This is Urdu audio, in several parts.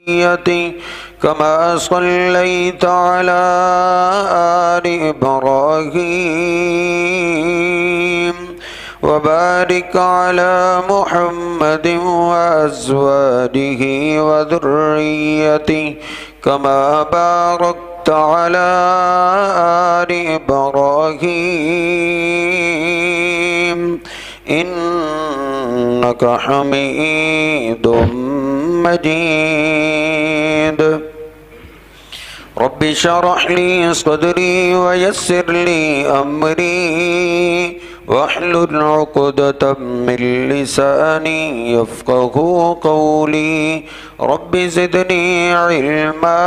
كما صليت على آل إبراهيم وبارك على محمد وأزواجه وذريته كما باركت على آل إبراهيم إنك حميد مجيد. رب اشرح لي صدري ويسر لي أمري واحلل عقدة من لساني يفقه قولي. رب زدني علما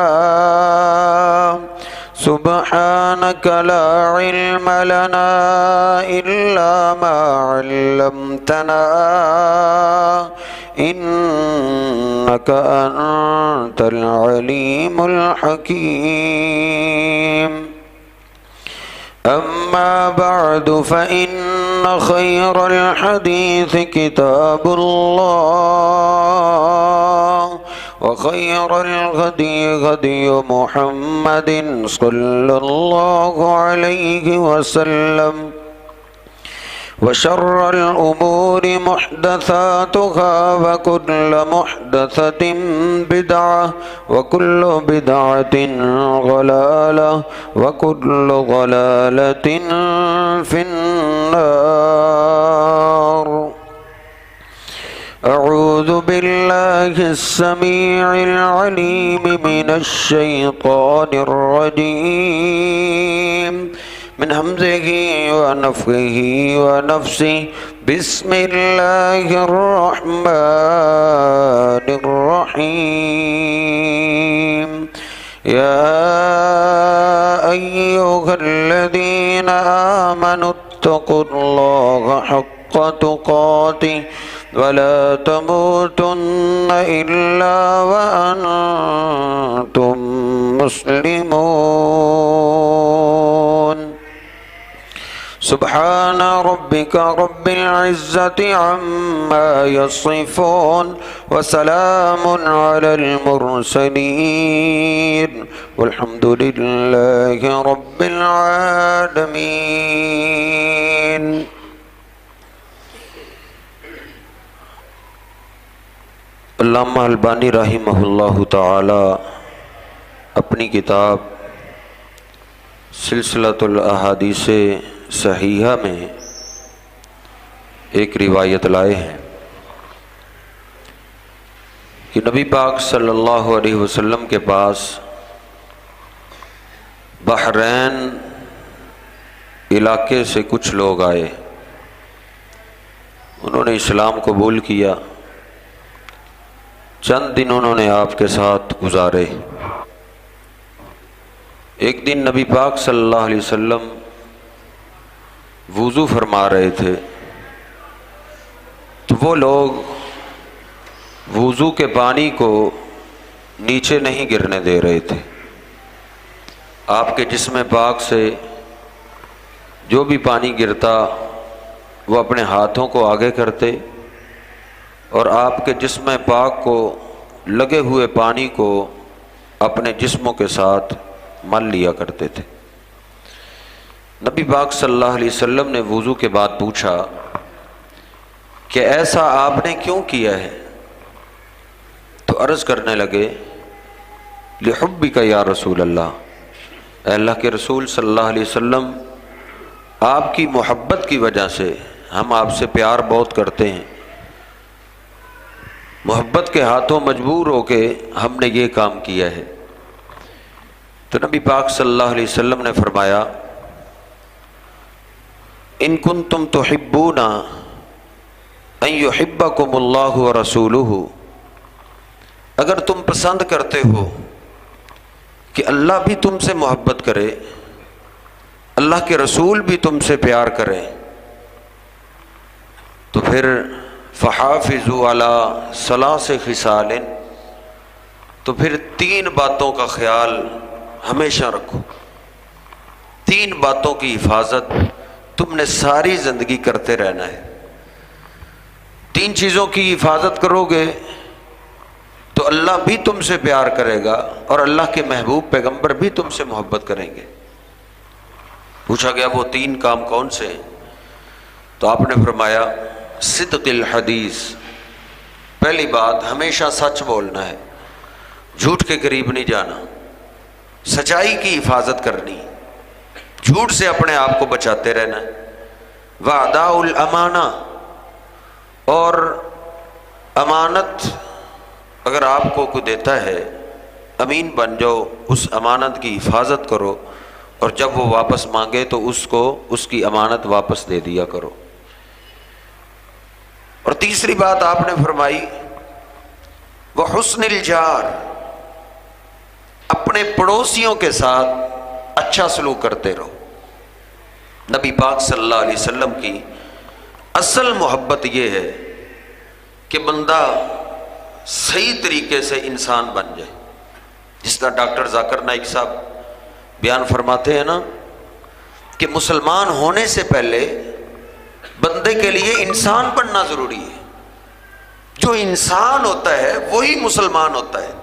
سبحانك لا علم لنا إلا ما علمتنا إنك أنت العليم الحكيم. أما بعد فإن خير الحديث كتاب الله وخير الهدي هدي محمد صلى الله عليه وسلم وشر الأمور محدثاتها وكل محدثة بدعة وكل بدعة ضلالة وكل ضلالة في النار. أعوذ بالله السميع العليم من الشيطان الرجيم من همزه ونفخه ونفسه. بسم الله الرحمن الرحيم. يا أيها الذين آمنوا اتقوا الله حق تقاته ولا تموتن إلا وأنتم مسلمون. سبحان ربك رب العزة عما يصفون وسلام على المرسلين والحمد لله رب العالمين. علامہ البانی رحمہ اللہ تعالی اپنی کتاب سلسلۃ الاحادیث صحیحہ میں ایک روایت لائے ہیں کہ نبی پاک صلی اللہ علیہ وسلم کے پاس بحرین علاقے سے کچھ لوگ آئے. انہوں نے اسلام قبول کیا. چند دن انہوں نے آپ کے ساتھ گزارے. ایک دن نبی پاک صلی اللہ علیہ وسلم وضو فرما رہے تھے تو وہ لوگ وضو کے پانی کو نیچے نہیں گرنے دے رہے تھے. آپ کے جسم پاک سے جو بھی پانی گرتا وہ اپنے ہاتھوں کو آگے کرتے اور آپ کے جسم پاک کو لگے ہوئے پانی کو اپنے جسموں کے ساتھ مل لیا کرتے تھے. نبی پاک صلی اللہ علیہ وسلم نے وضو کے بعد پوچھا کہ ایسا آپ نے کیوں کیا ہے؟ تو عرض کرنے لگے لحبک یا رسول اللہ، اے اللہ کے رسول صلی اللہ علیہ وسلم، آپ کی محبت کی وجہ سے ہم آپ سے پیار بہت کرتے ہیں. محبت کے ہاتھوں مجبور ہو کے ہم نے یہ کام کیا ہے. تو نبی پاک صلی اللہ علیہ وسلم نے فرمایا ان کنتم تحبون ان یحبکم اللہ ورسولہ، اگر تم پسند کرتے ہو کہ اللہ بھی تم سے محبت کرے، اللہ کے رسول بھی تم سے پیار کریں، تو پھر فحافظوا علی ثلاث خصال، تو پھر 3 باتوں کا خیال ہمیشہ رکھو. 3 باتوں کی حفاظت تم نے ساری زندگی کرتے رہنا ہے. 3 چیزوں کی حفاظت کرو گے تو تو اللہ بھی تم سے پیار کرے گا اور اللہ کے محبوب پیغمبر بھی تم سے محبت کریں گے۔ پوچھا گیا وہ 3 کام کون سے ہیں؟ تو آپ نے فرمایا صدق الحدیث، پہلی بات ہمیشہ سچ بولنا ہے، جھوٹ کے قریب نہیں جانا، سچائی کی حفاظت کرنی، جھوٹ سے اپنے آپ کو بچاتے رہنا ہے۔ وَأَدَاءُ الْأَمَانَةِ، اور امانت اگر آپ کو کوئی دیتا ہے امین بن جاؤ، اس امانت کی حفاظت کرو، اور جب وہ واپس مانگے تو اس کو اس کی امانت واپس دے دیا کرو۔ اور تیسری بات آپ نے فرمائی وحسن الجار، اپنے پڑوسیوں کے ساتھ اچھا سلوک کرتے رہو۔ نبی پاک صلی اللہ علیہ وسلم کی اصل محبت یہ ہے کہ بندہ صحیح طریقے سے انسان بن جائے۔ جس طرح ڈاکٹر ذاکر نائک صاحب بیان فرماتے ہیں نا کہ مسلمان ہونے سے پہلے بندے کے لیے انسان بننا ضروری ہے۔ جو انسان ہوتا ہے وہی مسلمان ہوتا ہے،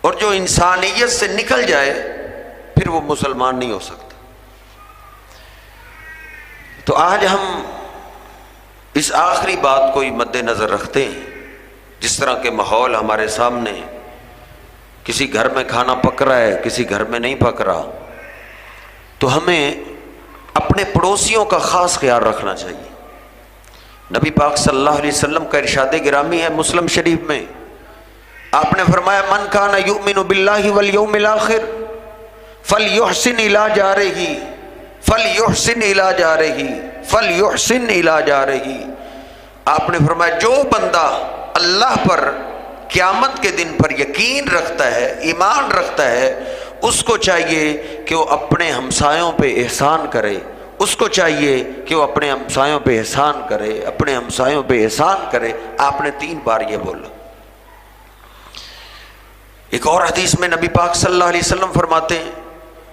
اور جو انسانیت سے نکل جائے پھر وہ مسلمان نہیں ہو سکتا۔ تو آج ہم اس آخری بات کو ہی مد نظر رکھتے ہیں، جس طرح کے ماحول ہمارے سامنے، کسی گھر میں کھانا پک رہا ہے، کسی گھر میں نہیں پک رہا، تو ہمیں اپنے پڑوسیوں کا خاص خیال رکھنا چاہیے۔ نبی پاک صلی اللہ علیہ وسلم کا ارشاد گرامی ہے مسلم شریف میں، آپ نے فرمایا من کان یؤمن باللہ والیوم الآخر فلیحسن الی جارہ فلیحسن الی جارہ فلیحسن الی جارہ۔ آپ نے فرمایا جو بندہ اللہ پر قیامت کے دن پر یقین رکھتا ہے، ایمان رکھتا ہے، اس کو چاہیے کہ وہ اپنے ہمسایوں پہ احسان کرے، اس کو چاہیے کہ وہ اپنے ہمسایوں پہ احسان کرے، اپنے ہمسایوں پہ احسان کرے۔ آپ نے 3 بار یہ بولا۔ ایک اور حدیث میں نبی پاک صلی اللہ علیہ وسلم فرماتے ہیں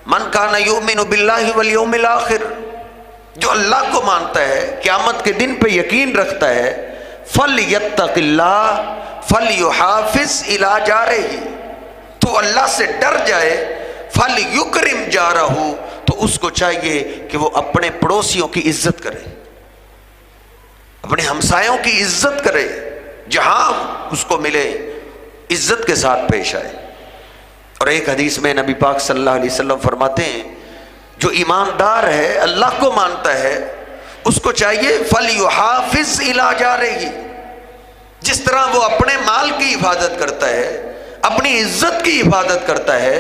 من کان یؤمن باللہ والیوم الآخر، جو اللہ کو مانتا ہے، قیامت کے دن پہ یقین رکھتا ہے، فلیتق اللہ فلیحافظ الی جارہ، تو اللہ سے ڈر جائے، فلیکرم جارہ، تو اس کو چاہیے کہ وہ اپنے پڑوسیوں کی عزت کرے، اپنے ہمسایوں کی عزت کرے، جہاں اس کو ملے عزت کے ساتھ پیش آئے۔ اور ایک حدیث میں نبی پاک صلی اللہ علیہ وسلم فرماتے ہیں جو ایماندار ہے، اللہ کو مانتا ہے، اس کو چاہیے فلیحافظ الی جارہ، جس طرح وہ اپنے مال کی حفاظت کرتا ہے، اپنی عزت کی حفاظت کرتا ہے،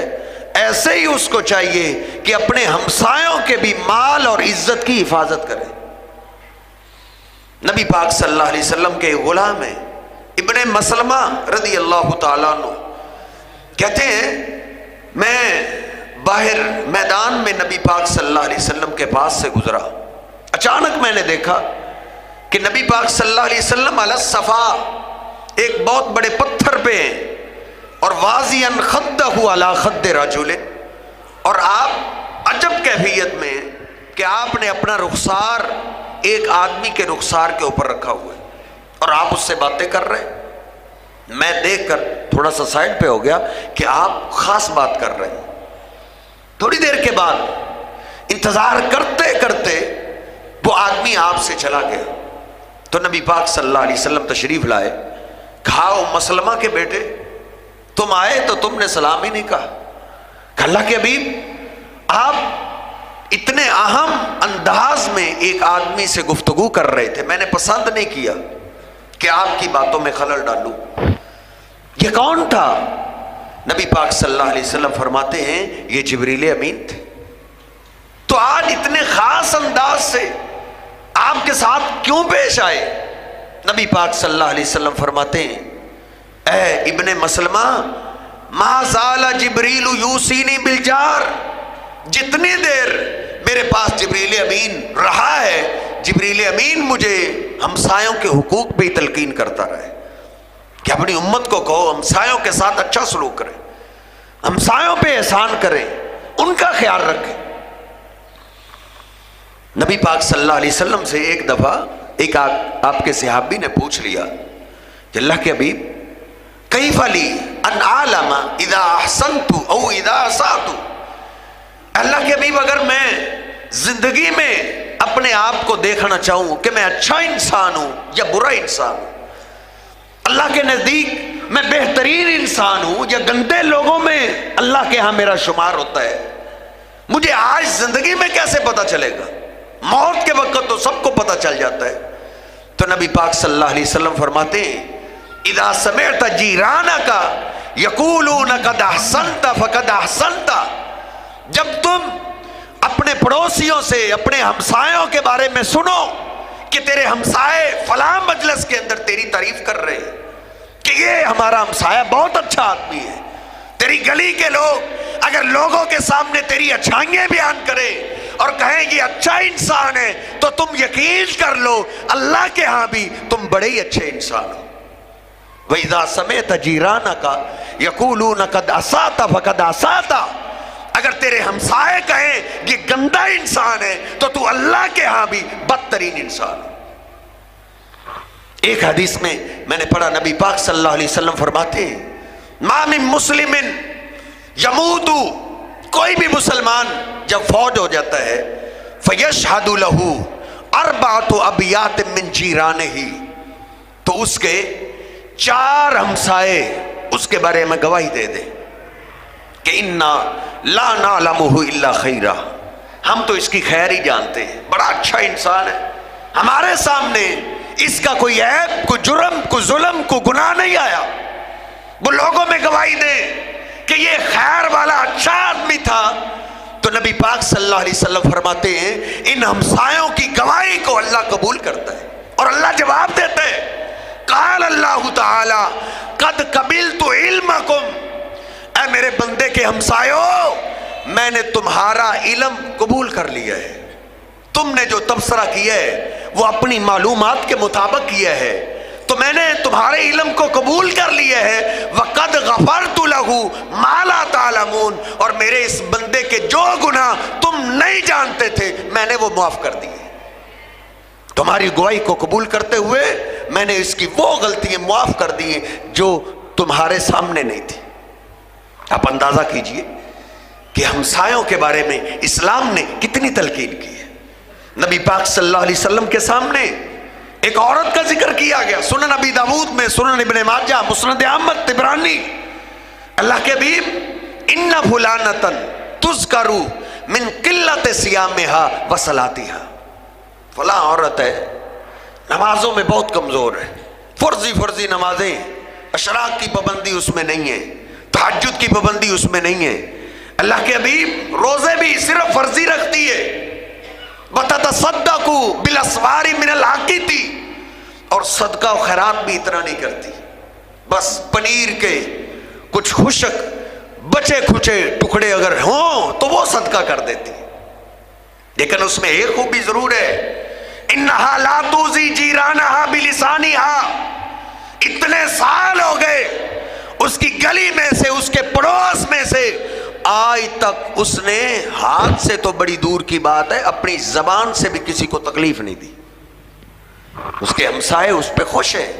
ایسے ہی اس کو چاہیے کہ اپنے ہمسایوں کے بھی مال اور عزت کی حفاظت کرے۔ نبی پاک صلی اللہ علیہ وسلم کے غلام ہیں ابن مسلمہ رضی اللہ تعالیٰ عنہ، کہتے ہیں میں باہر میدان میں نبی پاک صلی اللہ علیہ وسلم کے پاس سے گزرا، اچانک میں نے دیکھا کہ نبی پاک صلی اللہ علیہ وسلم علی الصفا، ایک بہت بڑے پتھر پہ ہیں، اور واضحاً خدہ علی خد رجل، اور آپ عجب کیفیت میں کہ آپ نے اپنا رخسار ایک آدمی کے رخسار کے اوپر رکھا ہوا ہے اور آپ اس سے باتیں کر رہے ہیں۔ میں دیکھ کر تھوڑا سا سائڈ پہ ہو گیا کہ آپ خاص بات کر رہے ہیں۔ تھوڑی دیر کے بعد انتظار کرتے کرتے وہ آدمی آپ سے چلا گیا، تو نبی پاک صلی اللہ علیہ وسلم تشریف لائے، کہا او مسلمہ کے بیٹے تم آئے تو تم نے سلام ہی نہیں کہا۔ کہ اللہ کے حبیب آپ اتنے اہم انداز میں ایک آدمی سے گفتگو کر رہے تھے، میں نے پسند نہیں کیا کہ آپ کی باتوں میں خلل ڈالوں۔ یہ کون تھا؟ نبی پاک صلی اللہ علیہ وسلم فرماتے ہیں یہ جبریل امین تھے۔ تو آج اتنے خاص انداز سے آپ کے ساتھ کیوں پیش آئے؟ نبی پاک صلی اللہ علیہ وسلم فرماتے ہیں اے ابن مسلمہ ما زال جبریل یوصینی بالجار، جتنی دیر میرے پاس جبریل امین رہا ہے، جبریل امین مجھے ہمسایوں کے حقوق پہ تلقین کرتا رہے کہ اپنی امت کو کہو ہمسایوں کے ساتھ اچھا سلوک کریں، ہمسایوں پہ احسان کریں، ان کا خیال رکھیں۔ نبی پاک صلی اللہ علیہ وسلم سے ایک دفعہ ایک آپ کے صحابی نے پوچھ لیا کہ اللہ کے حبیب کیف لی ان اعلم اذا احسنت او اذا اسأت، اللہ کے حبیب اگر میں زندگی میں اپنے آپ کو دیکھنا چاہوں کہ میں اچھا انسان ہوں یا برا انسان ہوں، اللہ کے نزدیک میں بہترین انسان ہوں یا گندے لوگوں میں اللہ کے ہاں میرا شمار ہوتا ہے، مجھے آج زندگی میں کیسے پتا چلے گا؟ موت کے وقت تو سب کو پتا چل جاتا ہے۔ تو نبی پاک صلی اللہ علیہ وسلم فرماتے ہیں اذا سمعت جیرانک یقولون قد احسنت فقد احسنت، جب تم اپنے پڑوسیوں سے، اپنے ہمسایوں کے بارے میں سنو کہ تیرے ہمسائے فلاں مجلس کے اندر تیری تعریف کر رہے ہیں کہ یہ ہمارا ہمسایہ بہت اچھا آدمی ہے، تیری گلی کے لوگ اگر لوگوں کے سامنے تیری اچھائیاں بیان کریں اور کہیں یہ اچھا انسان ہے، تو تم یقین کر لو اللہ کے ہاں بھی تم بڑے ہی اچھے انسان ہو۔ وَإِذَا سَمِعْتَ جِيرَانَكَ يَقُولُونَ قَدْ أَسَأْتَ فَقَدْ أَسَأْتَ، اگر تیرے ہمسائے کہیں یہ گندا انسان ہے تو تو اللہ کے ہاں بھی بدترین انسان ہے۔ ایک حدیث میں نے پڑھا، نبی پاک صلی اللہ علیہ وسلم فرماتے ہیں مَا مِن مُسْلِمٍ يَمُوتُ، کوئی بھی مسلمان جب فوت ہو جاتا ہے فَيَشْهَدُ لَهُ أَرْبَعَةُ أَبْيَاتٍ مِّن جِيرَانِهِ، تو اس کے 4 ہمسائے اس کے بارے میں گواہی دے دیں کہ اِنَّا لَا نَعْلَمُهُ إِلَّا خَيْرًا، ہم تو اس کی خیر ہی جانتے ہیں، بڑا اچھا انسان ہے، ہمارے سامنے اس کا کوئی عیب، کوئی جرم، کوئی ظلم، کوئی گناہ نہیں آیا۔ وہ لوگوں میں گواہی دیں کہ یہ خیر والا اچھا آدمی تھا، تو نبی پاک صلی اللہ علیہ وسلم فرماتے ہیں ان ہمسایوں کی گواہی کو اللہ قبول کرتا ہے اور اللہ جواب دیتا ہے۔ قال اللہ تعالی قد قبلت علمکم، اے میرے بندے کے ہمسایوں میں نے تمہارا علم قبول کر لیا ہے، تم نے جو تبصرہ کیا ہے وہ اپنی معلومات کے مطابق کیا ہے، تو میں نے تمہارے علم کو قبول کر لیا ہے۔ وَقَدْ غَفَرْتُ لَهُ مَا لَا تَعْلَمُونَ، اور میرے اس بندے کے جو گناہ تم نہیں جانتے تھے میں نے وہ معاف کر دیے، تمہاری گواہی کو قبول کرتے ہوئے میں نے اس کی وہ غلطیاں معاف کر دی جو تمہارے سامنے نہیں تھی۔ آپ اندازہ کیجئے کہ ہمسایوں کے بارے میں اسلام نے کتنی تلقین کی ہے۔ نبی پاک صلی اللہ علیہ وسلم کے سامنے ایک عورت کا ذکر کیا گیا، سنن ابی داؤد میں، سنن ابن ماجہ، مسند احمد، طبرانی، اللہ کے حبیب ان فلانتن تذکر من قلت صیامہا وصلاتہا، فلاں عورت ہے نمازوں میں بہت کمزور ہے، فرضی نمازیں، اشراق کی پابندی اس میں نہیں ہے، تہجد کی پابندی اس میں نہیں ہے، اللہ کے حبیب روزے بھی صرف فرضی رکھتی ہے، وَتَتَصَدَّقُ بِالْأَسْوَارِ مِنَ الْعَقِيدِ، اور صدقہ و خیرات بھی اتنا نہیں کرتی، بس پنیر کے کچھ خشک بچے کھچے ٹکڑے اگر ہوں تو وہ صدقہ کر دیتی، لیکن اس میں ایک خوبی ضرور ہے، اِنَّهَا لَا تُؤْذِي جِيرَانَهَا بِلِسَانِهَا، اتنے سال ہو گئے اس کی گلی میں سے، اس کے پڑوس میں سے آج تک اس نے ہاتھ سے تو بڑی دور کی بات ہے اپنی زبان سے بھی کسی کو تکلیف نہیں دی۔ اس کے ہمسائے اس پہ خوش ہیں،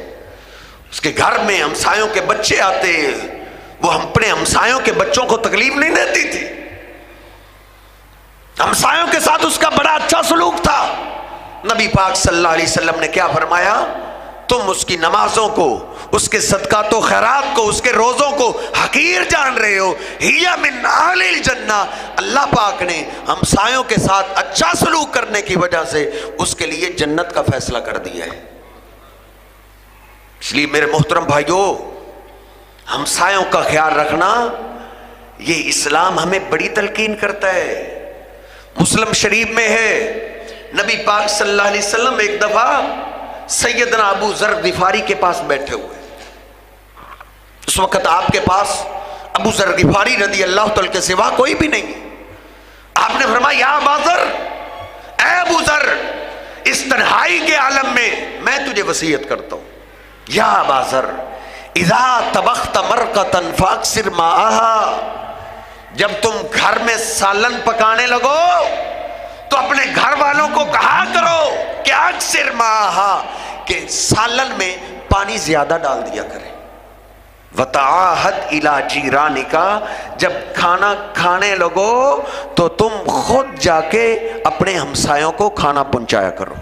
اس کے گھر میں ہمسایوں کے بچے آتے، وہ اپنے ہمسایوں کے بچوں کو تکلیف نہیں دیتی تھی، ہمسایوں کے ساتھ اس کا بڑا اچھا سلوک تھا۔ نبی پاک صلی اللہ علیہ وسلم نے کیا فرمایا؟ تم اس کی نمازوں کو، اس کے صدقات و خیرات کو، اس کے روزوں کو حقیر جان رہے ہو، ہی من اہل الجنہ، اللہ پاک نے ہمسایوں کے ساتھ اچھا سلوک کرنے کی وجہ سے اس کے لیے جنت کا فیصلہ کر دیا ہے۔ اس لیے میرے محترم بھائیوں، ہمسایوں کا خیال رکھنا یہ اسلام ہمیں بڑی تلقین کرتا ہے۔ مسلم شریف میں ہے، نبی پاک صلی اللہ علیہ وسلم ایک دفعہ سیدنا ابو ذر غفاری کے پاس بیٹھے ہوئے، اس وقت آپ کے پاس ابو ذر غفاری رضی اللہ تعالی کے سوا کوئی بھی نہیں، آپ نے فرمایا یا ابا ذر، اے ابو ذر، اس تنہائی کے عالم میں تجھے وصیت کرتا ہوں، یا ابا ذر اذا طبخت مرقۃ فاکثر ماءھا، جب تم گھر میں سالن پکانے لگو تو اپنے گھر والوں کو کہا کرو کہ اکثر ماءھا، کہ سالن میں پانی زیادہ ڈال دیا کرے۔ وتعاہد الی جیرانکا، جب کھانا کھانے لگو تو تم خود جا کے اپنے ہمسایوں کو کھانا پہنچایا کرو.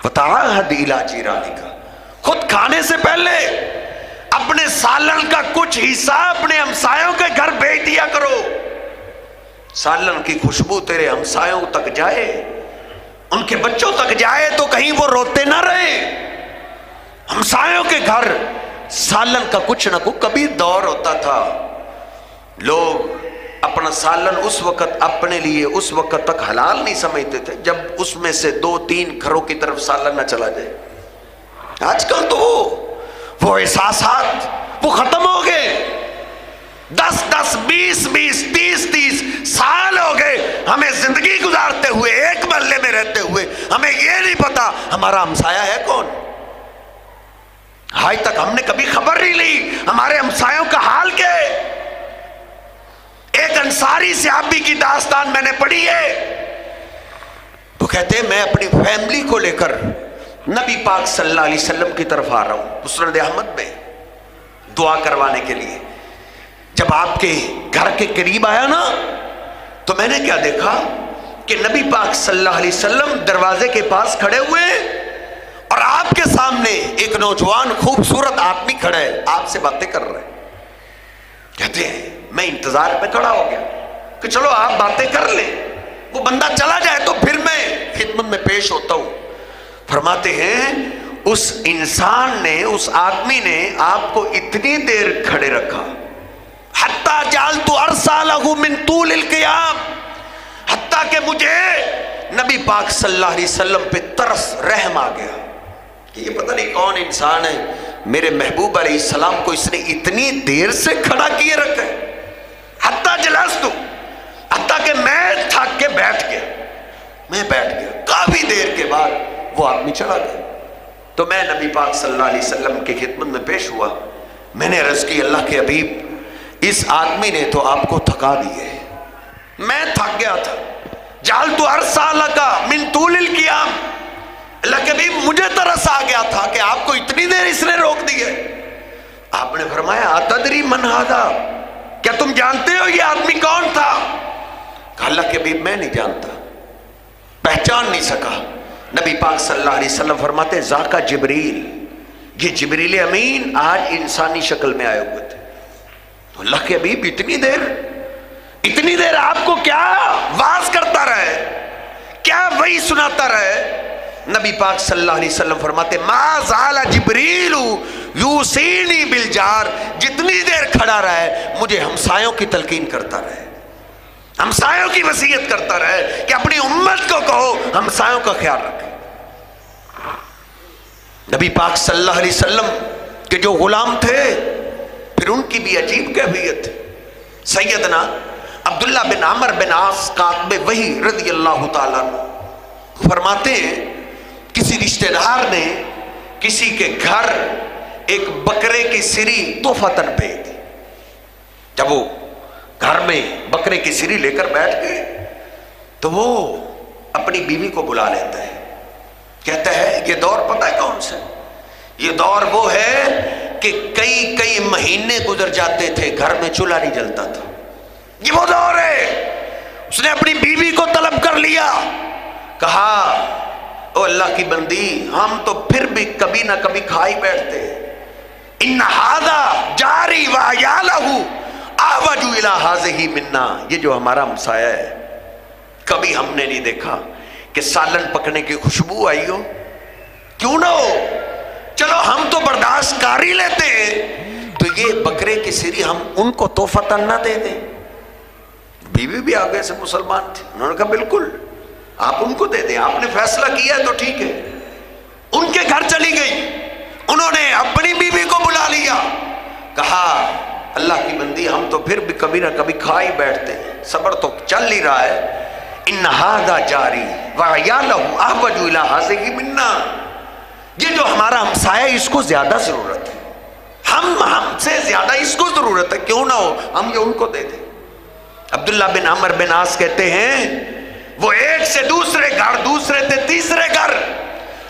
وتعاہد الی جیرانکا، خود کھانے سے پہلے اپنے سالن کا کچھ حصہ اپنے ہمسایوں کے گھر بھیج دیا کرو. سالن کی خوشبو تیرے ہمسایوں تک جائے، ان کے بچوں تک جائے تو کہیں وہ روتے نہ رہے. ہمسایوں کے گھر سالن کا کچھ نہ کچھ. کبھی دور ہوتا تھا لوگ اپنا سالن اس وقت اپنے لیے اس وقت تک حلال نہیں سمجھتے تھے جب اس میں سے 2-3 گھروں کی طرف سالن نہ چلا جائے. آج کل تو وہ احساسات وہ ختم ہو گئے. 10-10 20-20 30-30 سال ہو گئے ہمیں زندگی گزارتے ہوئے، ایک محلے میں رہتے ہوئے، ہمیں یہ نہیں پتا ہمارا ہمسایہ ہے کون. آج تک ہم نے کبھی خبر نہیں لی ہمارے ہمسایوں کا حال کیا ہے. ایک انصاری صحابی کی داستان میں نے پڑھی ہے. وہ کہتے ہیں میں اپنی فیملی کو لے کر نبی پاک صلی اللہ علیہ وسلم کی طرف آ رہا ہوں مسند احمد میں دعا کروانے کے لیے. جب آپ کے گھر کے قریب آیا نا تو میں نے کیا دیکھا کہ نبی پاک صلی اللہ علیہ وسلم دروازے کے پاس کھڑے ہوئے اور آپ کے سامنے ایک نوجوان خوبصورت آدمی کھڑا ہے، آپ سے باتیں کر رہے ہیں. کہتے ہیں میں انتظار میں کھڑا ہو گیا کہ چلو آپ باتیں کر لیں، وہ بندہ چلا جائے تو پھر میں خدمت میں پیش ہوتا ہوں. فرماتے ہیں اس انسان نے، اس آدمی نے آپ کو اتنی دیر کھڑے رکھا حتیٰ جعلت ارسالہ من طول القیام، حتیٰ کہ مجھے نبی پاک صلی اللہ علیہ وسلم پہ ترس رحم آ گیا کہ یہ پتہ نہیں کون انسان ہے، میرے محبوب علیہ السلام کو اس نے اتنی دیر سے کھڑا کیے رکھا ہے. حتیٰ جلست، حتیٰ کہ میں تھک کے بیٹھ گیا. میں بیٹھ گیا، کافی دیر کے بعد وہ آدمی چلا گیا. تو میں نبی پاک صلی اللہ علیہ وسلم کی خدمت میں پیش ہوا. میں نے عرض کی اللہ کے حبیب اس آدمی نے تو آپ کو تھکا دیے، میں تھک گیا تھا. جعلت ارسالک من طول القیام، اللہ کے حبیب مجھے ترس آ گیا تھا کہ آپ کو اتنی دیر اس نے روک دی ہے. آپ نے فرمایا اتدری من ھذا، کیا تم جانتے ہو یہ آدمی کون تھا؟ کہا اللہ کے حبیب میں نہیں جانتا، پہچان نہیں سکا. نبی پاک صلی اللہ علیہ وسلم فرماتے ذاکا جبریل، یہ جبریل امین آج انسانی شکل میں آئے ہوئے تھے. تو اللہ کے حبیب اتنی دیر آپ کو کیا واز کرتا رہے، کیا وحی سناتا رہے؟ نبی پاک صلی اللہ علیہ وسلم فرماتے ما زال جبریل یوصینی بالجار، جتنی دیر کھڑا رہے مجھے ہمسایوں کی تلقین کرتا رہے، ہمسایوں کی وصیت کرتا رہے کہ اپنی امت کو کہو ہمسایوں کا خیال رکھے. نبی پاک صلی اللہ علیہ وسلم کے جو غلام تھے پھر ان کی بھی عجیب کیفیت تھی. سیدنا عبداللہ بن عمر بن عاص کاتب وحی رضی اللہ تعالیٰ فرماتے ہیں کسی رشتہ دار نے کسی کے گھر ایک بکرے کی سری تحفتاً بھیج دی. جب وہ گھر میں بکرے کی سری لے کر بیٹھ گئے تو وہ اپنی بیوی کو بلا لیتا ہے، کہتا ہے یہ دور پتہ ہے کون سا؟ یہ دور وہ ہے کہ کئی مہینے گزر جاتے تھے گھر میں چولہا نہیں جلتا تھا. یہ وہ دور ہے. اس نے اپنی بیوی کو طلب کر لیا، کہا او اللہ کی بندی ہم تو پھر بھی کبھی نہ کبھی کھائی بیٹھتے، ان ھذا جاری وعیالہ احوج الی ھذہ منا، یہ جو ہمارا ہمسایہ ہے کبھی ہم نے نہیں دیکھا کہ سالن پکنے کی خوشبو آئی ہو. کیوں نہ ہو، چلو ہم تو برداشت کر ہی لیتے ہیں، تو یہ بکرے کی سری ہم ان کو تحفتاً نہ دے دیں. بیوی بھی آگے سے مسلمان تھی، انہوں نے کہا بالکل آپ ان کو دے دیں، آپ نے فیصلہ کیا ہے تو ٹھیک ہے. ان کے گھر چلی گئی، انہوں نے اپنی بیوی کو بلا لیا، کہا اللہ کی بندی ہم تو پھر بھی کبھی نہ کبھی کھا ہی بیٹھتے ہیں، صبر تو چل ہی رہا ہے. ان ھذا جاری وعیالہ احوج الی ھذہ منا، یہ جو ہمارا ہمسایہ اس کو زیادہ ضرورت ہے، ہم سے زیادہ اس کو ضرورت ہے، کیوں نہ ہو ہم یہ ان کو دے دیں. عبداللہ بن عمر بن عاص کہتے ہیں وہ ایک سے دوسرے گھر، دوسرے سے تیسرے گھر،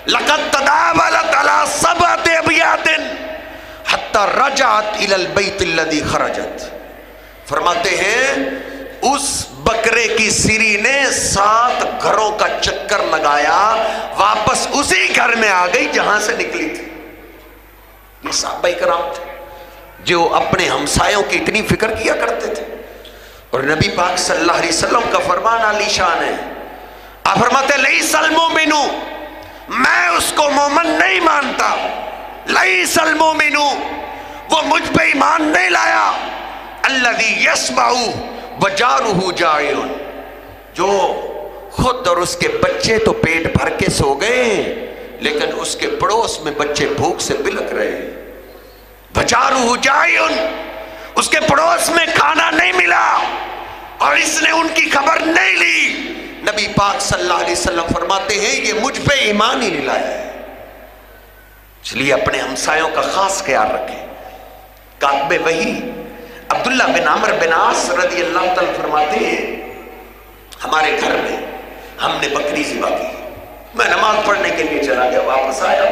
لقد تداولت علی سبعۃ ابیات حتی رجعت الی البیت الذی خرجت. فرماتے ہیں اس بکرے کی سری نے 7 گھروں کا چکر لگایا، واپس اسی گھر میں آ گئی جہاں سے نکلی تھی. یہ صحابہ کرام تھے جو اپنے ہمسایوں کی اتنی فکر کیا کرتے تھے. اور نبی پاک صلی اللہ علیہ وسلم کا فرمان عالی شان ہے. آپ فرماتے ہیں لیس المؤمن، میں اس کو مومن نہیں مانتا، لیس المؤمن، وہ مجھ پہ ایمان نہیں لایا، الذی یشبع وجارہ جائع، جو خود اور اس کے بچے تو پیٹ بھر کے سو گئے لیکن اس کے پڑوس میں بچے بھوک سے بلک رہے. وجارہ جائع، اس کے پڑوس میں کھانا نہیں ملا اور اس نے ان کی خبر نہیں لی. نبی پاک صلی اللہ علیہ وسلم فرماتے ہیں یہ مجھ پہ ایمان ہی نہیں لایا ہے. اس لیے اپنے ہمسایوں کا خاص خیال رکھیں. کاتب وحی عبداللہ بن عمرو بن عاص رضی اللہ تعالیٰ فرماتے ہیں ہمارے گھر میں ہم نے بکری ذبح کی. میں نماز پڑھنے کے لیے چلا گیا، واپس آیا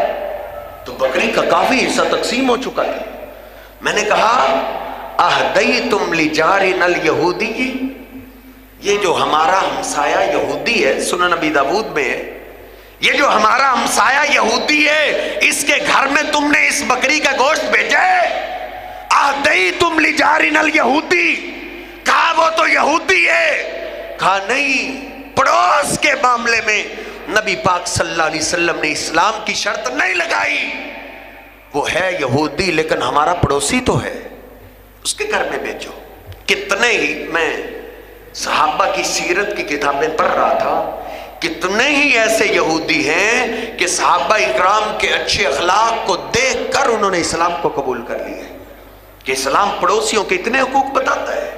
تو بکری کا کافی حصہ تقسیم ہو چکا تھا. میں نے کہا اہدیتم لجارنا الیہودی، یہ جو ہمارا ہمسایہ یہودی ہے، سنن نبی داؤد میں ہے، یہ جو ہمارا ہمسایہ یہودی ہے اس کے گھر میں تم نے اس بکری کا گوشت بھیجا ہے؟ اہدیتم لجارنا الیہودی، کہا وہ تو یہودی ہے. کہا نہیں، پڑوس کے معاملے میں نبی پاک صلی اللہ علیہ وسلم نے اسلام کی شرط نہیں لگائی. وہ ہے یہودی لیکن ہمارا پڑوسی تو ہے، اس کے گھر میں بھیجو. کتنے ہی، میں صحابہ کی سیرت کی کتابیں پڑھ رہا تھا، کتنے ہی ایسے یہودی ہیں کہ صحابہ اکرام کے اچھے اخلاق کو دیکھ کر انہوں نے اسلام کو قبول کر لیا ہے. کہ اسلام پڑوسیوں کے اتنے حقوق بتاتا ہے.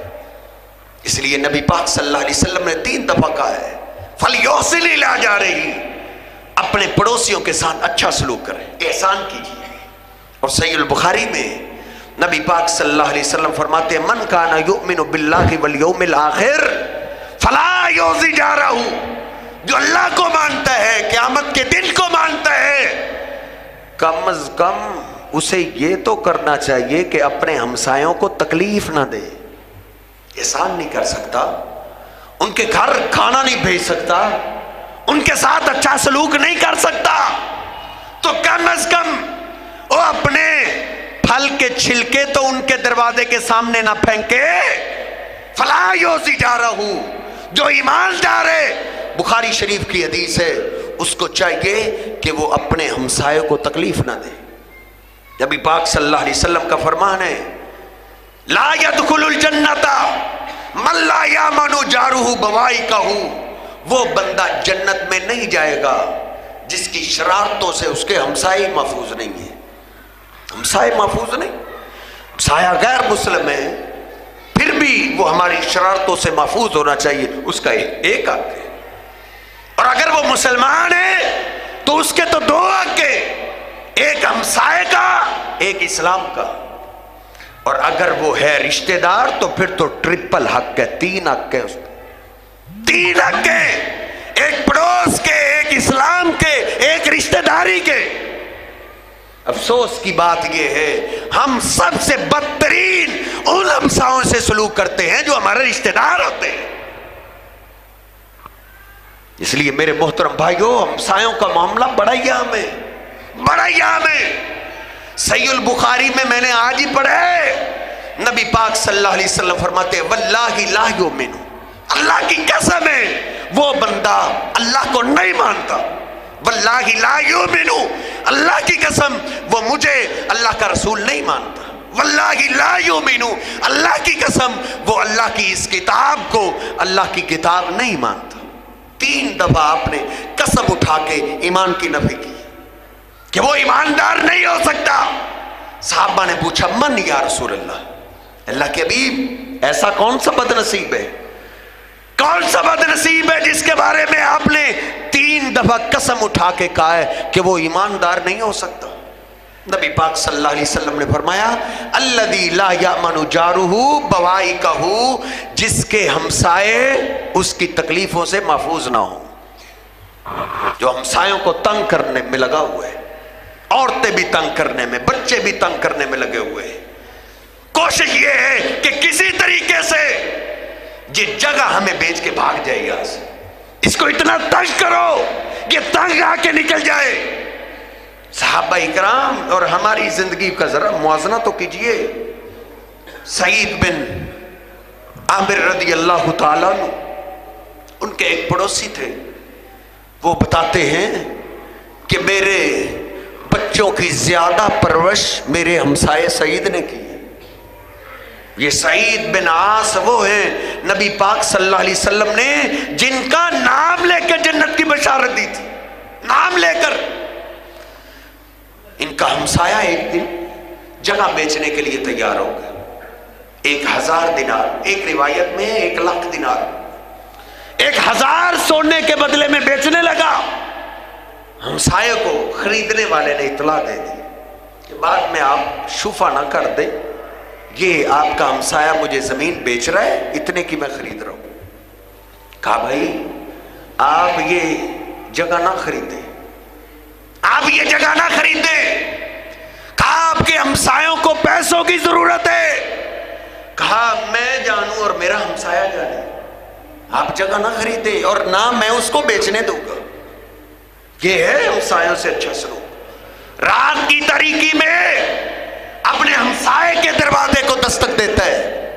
اس لیے نبی پاک صلی اللہ علیہ وسلم نے 3 دفعہ کہا ہے فَلْيُحْسِنْ إِلَىٰ جَارِهِ، اپنے پڑوسیوں کے ساتھ اچھا سلوک کریں، احسان کیجیے. اور صحیح البخاری میں نبی پاک صلی اللہ علیہ وسلم فرماتے ہیں من کان یؤمن باللہ والیوم الآخر فلا یؤذی جارہ، جو اللہ کو مانتا ہے، قیامت کے دن کو مانتا ہے، کم از کم اسے یہ تو کرنا چاہیے کہ اپنے ہمسایوں کو تکلیف نہ دے. احسان نہیں کر سکتا، ان کے گھر کھانا نہیں بھیج سکتا، ان کے ساتھ اچھا سلوک نہیں کر سکتا، تو کم از کم وہ اپنے پھل کے چھلکے تو ان کے دروازے کے سامنے نہ پھینکے. فلا یؤذی جارہ، جو ایماندار ہے، بخاری شریف کی حدیث ہے، اس کو چاہیے کہ وہ اپنے ہمسائے کو تکلیف نہ دے. نبی پاک صلی اللہ علیہ وسلم کا فرمان ہے لا يدخل الجنت من لا یامن جارہ بوائقہ، وہ بندہ جنت میں نہیں جائے گا جس کی شرارتوں سے اس کے ہمسائے محفوظ نہیں ہیں. ہمسائے محفوظ نہیں، ہمسایہ غیر مسلم ہے پھر بھی وہ ہماری شرارتوں سے محفوظ ہونا چاہیے، اس کا ایک حق ہے. اور اگر وہ مسلمان ہے تو اس کے تو 2 حق ہے، ایک ہمسائے کا، ایک اسلام کا. اور اگر وہ ہے رشتہ دار تو پھر تو ٹرپل حق ہے، 3 حق ہے، اس کو 3 حق ہے، ایک پڑوس کے، ایک اسلام کے، ایک رشتہ داری کے. افسوس کی بات یہ ہے ہم سب سے بدترین ان ہمسایوں سے سلوک کرتے ہیں جو ہمارے رشتہ دار ہوتے ہیں. اس لیے میرے محترم بھائیوں، ہمسایوں کا معاملہ بڑا ہی اہم ہے، بڑا ہی اہم ہے. صحیح البخاری میں نے آج ہی پڑھا ہے، نبی پاک صلی اللہ علیہ وسلم فرماتے ہیں واللہ لا یؤمن، اللہ کی قسم ہے وہ بندہ اللہ کو نہیں مانتا. واللہ لا یؤمن، اللہ کی قسم وہ مجھے اللہ کا رسول نہیں مانتا. واللہ لا یؤمن، اللہ کی قسم وہ اللہ کی اس کتاب کو اللہ کی کتاب نہیں مانتا. 3 دفعہ آپ نے قسم اٹھا کے ایمان کی نفی کی کہ وہ ایماندار نہیں ہو سکتا. صحابہ نے پوچھا من یا رسول اللہ، اللہ کے حبیب ایسا کون سا بد نصیب ہے، کون سا بد نصیب ہے جس کے بارے میں آپ نے 3 دفعہ قسم اٹھا کے کہا ہے کہ وہ ایماندار نہیں ہو سکتا؟ نبی پاک صلی اللہ علیہ وسلم نے فرمایا الذی لا یامن جارہ بوائقہ، جس کے ہمسائے اس کی تکلیفوں سے محفوظ نہ ہوں، جو ہمسایوں کو تنگ کرنے میں لگا ہوا ہے. عورتیں بھی تنگ کرنے میں، بچے بھی تنگ کرنے میں لگے ہوئے ہیں۔ کوشش یہ ہے کہ کسی طریقے سے یہ جگہ ہمیں بیچ کے بھاگ جائے یہاں سے، اس کو اتنا تنگ کرو یہ تنگ آ کے نکل جائے۔ صحابہ اکرام اور ہماری زندگی کا ذرا موازنہ تو کیجئے۔ سعید بن عامر رضی اللہ تعالیٰ عنہ، ان کے ایک پڑوسی تھے، وہ بتاتے ہیں کہ میرے بچوں کی زیادہ پرورش میرے ہمسائے سعید نے کی ہے۔ یہ سعید بن عاص وہ ہیں نبی پاک صلی اللہ علیہ وسلم نے جن کا نام لے کے جنت کی بشارت دی تھی، نام لے کر۔ ان کا ہمسایہ ایک دن جگہ بیچنے کے لیے تیار ہو گیا، 1000 دینار، ایک روایت میں 1,00,000 دینار، 1000 سونے کے بدلے میں بیچنے لگا۔ ہمسایہ کو خریدنے والے نے اطلاع دے دی کہ بعد میں آپ شفا نہ کر دیں، یہ آپ کا ہمسایہ مجھے زمین بیچ رہا ہے، اتنے کی میں خرید رہا ہوں۔ کہا بھائی آپ یہ جگہ نہ خریدیں، آپ یہ جگہ نہ خریدیں۔ کہا آپ کے ہمسایوں کو پیسوں کی ضرورت ہے۔ کہا میں جانوں اور میرا ہمسایہ جانے، آپ جگہ نہ خریدیں اور نہ میں اس کو بیچنے دوں گا۔ یہ ہے ہمسایوں سے اچھا سلوک۔ رات کی تاریکی میں اپنے ہمسائے کے دروازے کو دستک دیتا ہے۔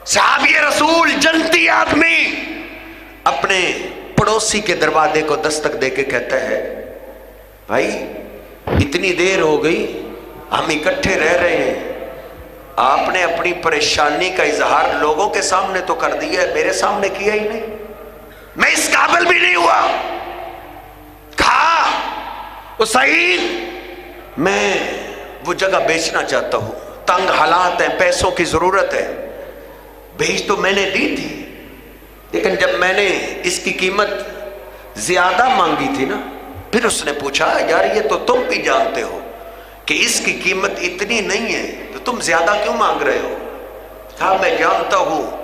صحابی رسول جنتی آدمی اپنے پڑوسی کے دروازے کو دستک دے کے کہتا ہے بھائی اتنی دیر ہو گئی، ہم اکٹھے رہ رہے ہیں، آپ نے اپنی پریشانی کا اظہار لوگوں کے سامنے تو کر دیا ہے، میرے سامنے کیا ہی نہیں، میں اس قابل بھی نہیں ہوا۔ کہا وہ سعید میں وہ جگہ بیچنا چاہتا ہوں، تنگ حالات ہیں، پیسوں کی ضرورت ہے، بیچ تو میں نے دی تھی، لیکن جب میں نے اس کی قیمت زیادہ مانگی تھی نا، پھر اس نے پوچھا یار یہ تو تم بھی جانتے ہو کہ اس کی قیمت اتنی نہیں ہے تو تم زیادہ کیوں مانگ رہے ہو؟ کہا میں جانتا ہوں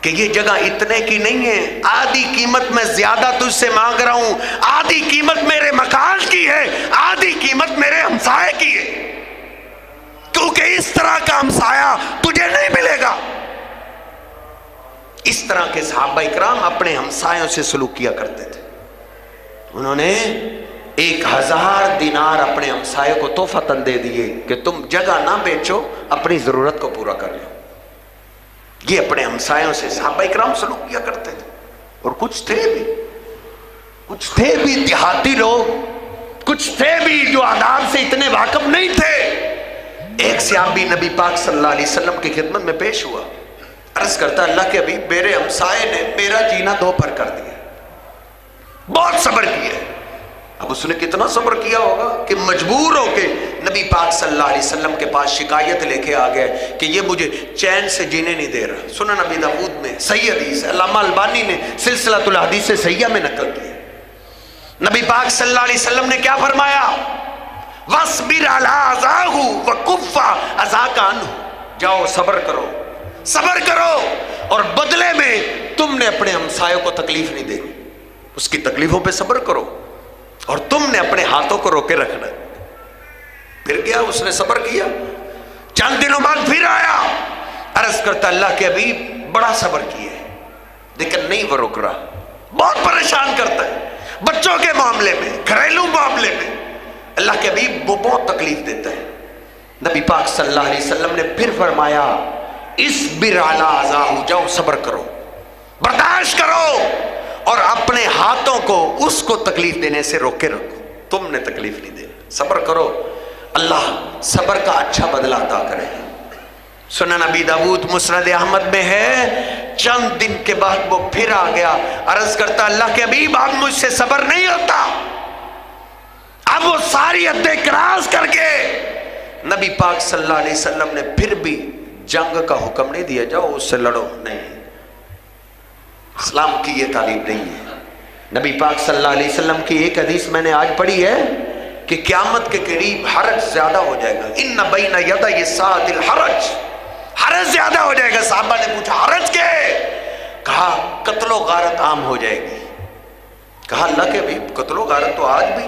کہ یہ جگہ اتنے کی نہیں ہے، آدھی قیمت میں زیادہ تجھ سے مانگ رہا ہوں، آدھی قیمت میرے مکان کی ہے، آدھی قیمت میرے ہمسائے کی ہے، کیونکہ اس طرح کا ہمسایہ تجھے نہیں ملے گا۔ اس طرح کے صحابہ اکرام اپنے ہمسایوں سے سلوک کیا کرتے تھے۔ انہوں نے 1000 دینار اپنے ہمسایوں کو تحفتاً دے دیے کہ تم جگہ نہ بیچو، اپنی ضرورت کو پورا کر لو۔ یہ اپنے ہمسایوں سے صحابہ اکرام سلوک کیا کرتے تھے۔ اور کچھ تھے بھی دیہاتی لوگ، کچھ تھے بھی جو آداب سے اتنے واقف نہیں تھے۔ ایک صحابی نبی پاک صلی اللہ علیہ وسلم کی خدمت میں پیش ہوا، عرض کرتا اللہ کے حبیب میرے ہمسائے نے میرا جینا دوپہر کر دیا، بہت صبر کیا۔ اب اس نے کتنا صبر کیا ہوگا کہ مجبور ہو کے نبی پاک صلی اللہ علیہ وسلم کے پاس شکایت لے کے آ گئے کہ یہ مجھے چین سے جینے نہیں دے رہا۔ سنن ابی داؤد میں صحیح حدیث ہے، علامہ البانی نے سلسلۃ الحدیث صحیحہ میں نقل کی۔ نبی پاک صلی اللہ علیہ وسلم نے کیا فرمایا؟ وَاصْبِرْ عَلَىٰ أَذَاهُ وَكُفَّ أَذَاكَ عَنْهُ، جاؤ صبر کرو، صبر کرو اور بدلے میں تم نے اپنے ہمسایوں کو تکلیف نہیں دینی، اس کی تکلیفوں پہ صبر کرو اور تم نے اپنے ہاتھوں کو روکے رکھنا۔ پھر گیا، اس نے صبر کیا، چند دنوں بعد پھر آیا، عرض کرتا اللہ کے حبیب بڑا صبر کیا ہے لیکن نہیں وہ رک رہا، بہت پریشان کرتا ہے، بچوں کے معاملے میں، گھریلو معاملے میں اللہ کے حبیب وہ بہت تکلیف دیتا ہے۔ نبی پاک صلی اللہ علیہ وسلم نے پھر فرمایا اصبر علی اذاہ، جاؤ صبر کرو، برداشت کرو اور اپنے ہاتھوں کو اس کو تکلیف دینے سے روک کے رکھو، تم نے تکلیف نہیں دینا، صبر کرو، اللہ صبر کا اچھا بدلہ عطا کرے۔ سنن ابی داؤد مسند احمد میں ہے، چند دن کے بعد وہ پھر آ گیا، عرض کرتا اللہ کے حبیب اب مجھ سے صبر نہیں ہوتا۔ اب وہ ساری حدیں کراس کر کے نبی پاک صلی اللہ علیہ وسلم نے پھر بھی جنگ کا حکم نہیں دیا، جاؤ اس سے لڑو، نہیں، اسلام کی یہ تعلیم نہیں ہے۔ نبی پاک صلی اللہ علیہ وسلم کی ایک حدیث میں نے آج پڑھی ہے کہ قیامت کے قریب حرج زیادہ ہو جائے گا، ان بین یدی الساعۃ الحرج، حرج زیادہ ہو جائے گا۔ صحابہ نے پوچھا حرج کیا ہے؟ کہا قتل و غارت عام ہو جائے گی۔ کہا اللہ کے حبیب قتل و غارت تو آج بھی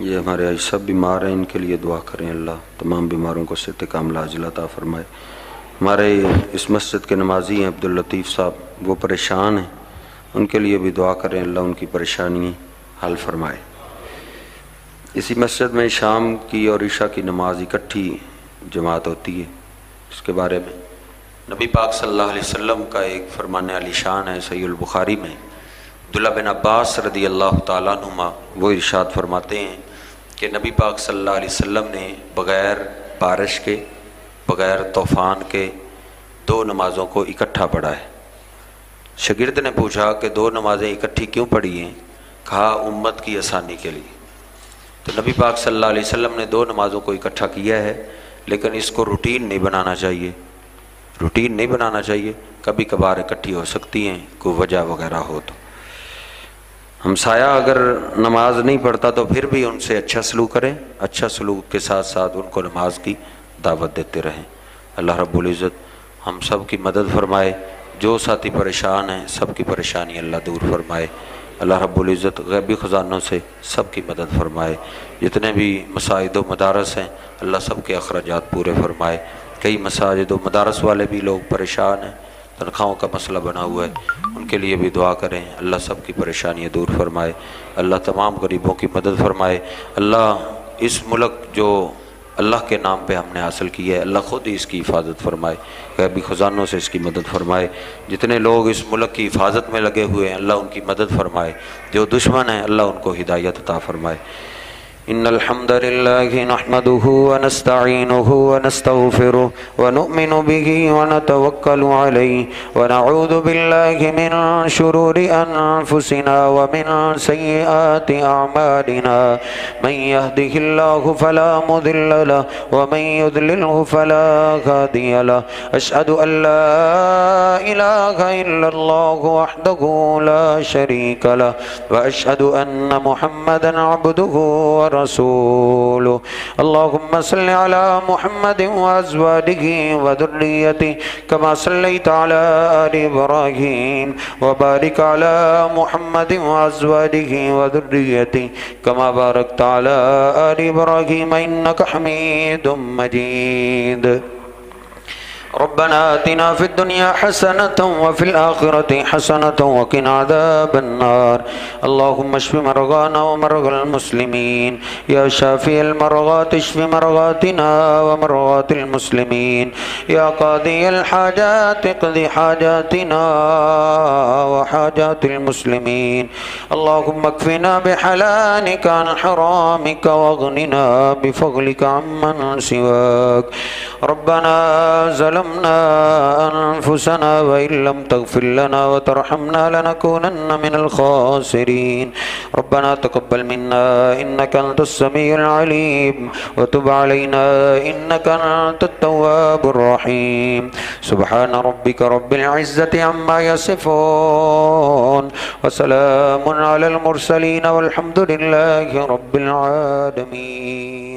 یہ ہمارے آج سب بیمار ہیں، ان کے لیے دعا کریں، اللہ تمام بیماروں کو صحت کاملہ عاجلہ عطا فرمائے۔ ہمارے اس مسجد کے نمازی ہیں عبداللطیف صاحب، وہ پریشان ہیں، ان کے لیے بھی دعا کریں، اللہ ان کی پریشانی حل فرمائے۔ اسی مسجد میں شام کی اور عشاء کی نماز اکٹھی جماعت ہوتی ہے، اس کے بارے میں نبی پاک صلی اللہ علیہ وسلم کا ایک فرمان علی شان ہے صحیح البخاری میں۔ عبداللہ بن عباس رضی اللہ تعالیٰ عنہما وہ ارشاد فرماتے ہیں کہ نبی پاک صلی اللہ علیہ وسلم نے بغیر بارش کے، بغیر طوفان کے 2 نمازوں کو اکٹھا پڑھا ہے۔ شاگرد نے پوچھا کہ 2 نمازیں اکٹھی کیوں پڑھی ہیں؟ کہا امت کی آسانی کے لیے۔ تو نبی پاک صلی اللہ علیہ وسلم نے 2 نمازوں کو اکٹھا کیا ہے، لیکن اس کو روٹین نہیں بنانا چاہیے، روٹین نہیں بنانا چاہیے، کبھی کبھار اکٹھی ہو سکتی ہیں، کوئی وجہ وغیرہ ہو تو۔ ہمسایہ اگر نماز نہیں پڑھتا تو پھر بھی ان سے اچھا سلوک کریں، اچھا سلوک کے ساتھ ساتھ ان کو نماز کی دعوت دیتے رہیں۔ اللہ رب العزت ہم سب کی مدد فرمائے، جو ساتھی پریشان ہیں سب کی پریشانی اللہ دور فرمائے۔ اللہ رب العزت غیبی خزانوں سے سب کی مدد فرمائے۔ جتنے بھی مساجد و مدارس ہیں اللہ سب کے اخراجات پورے فرمائے۔ کئی مساجد و مدارس والے بھی لوگ پریشان ہیں، تنخواہوں کا مسئلہ بنا ہوا ہے، ان کے لیے بھی دعا کریں، اللہ سب کی پریشانیاں دور فرمائے، اللہ تمام غریبوں کی مدد فرمائے۔ اللہ اس ملک جو اللہ کے نام پہ ہم نے حاصل کی ہے، اللہ خود ہی اس کی حفاظت فرمائے، غیبی خزانوں سے اس کی مدد فرمائے۔ جتنے لوگ اس ملک کی حفاظت میں لگے ہوئے ہیں اللہ ان کی مدد فرمائے، جو دشمن ہیں اللہ ان کو ہدایت عطا فرمائے۔ ان الحمد لله نحمده ونستعينه ونستغفره ونؤمن به ونتوكل عليه ونعوذ بالله من شرور انفسنا ومن سيئات اعمالنا من يهده الله فلا مضل له ومن يضلله فلا هادي له اشهد ان لا اله الا الله وحده لا شريك له واشهد ان محمدا عبده رسوله اللهم صل على محمد وازواجه وذريته كما صليت على آل ابراهيم وبارك على محمد وازواجه وذريته كما باركت على آل ابراهيم انك حميد مجيد ربنا آتنا في الدنيا حسنة وفي الآخرة حسنة وقنا عذاب النار اللهم اشف مرضانا ومرضى المسلمين يا شافي المرضات اشف مرضاتنا ومرضات المسلمين يا قاضي الحاجات اقض حاجاتنا وحاجات المسلمين اللهم اكفنا بحلالك عن حرامك واغننا بفضلك عمن سواك ربنا ظلمنا أنفسنا وإن لم تغفر لنا وترحمنا لنكونن من الخاسرين ربنا تقبل منا إنك أنت السميع العليم وتب علينا إنك أنت التواب الرحيم سبحان ربك رب العزة عما يصفون وسلام على المرسلين والحمد لله رب العالمين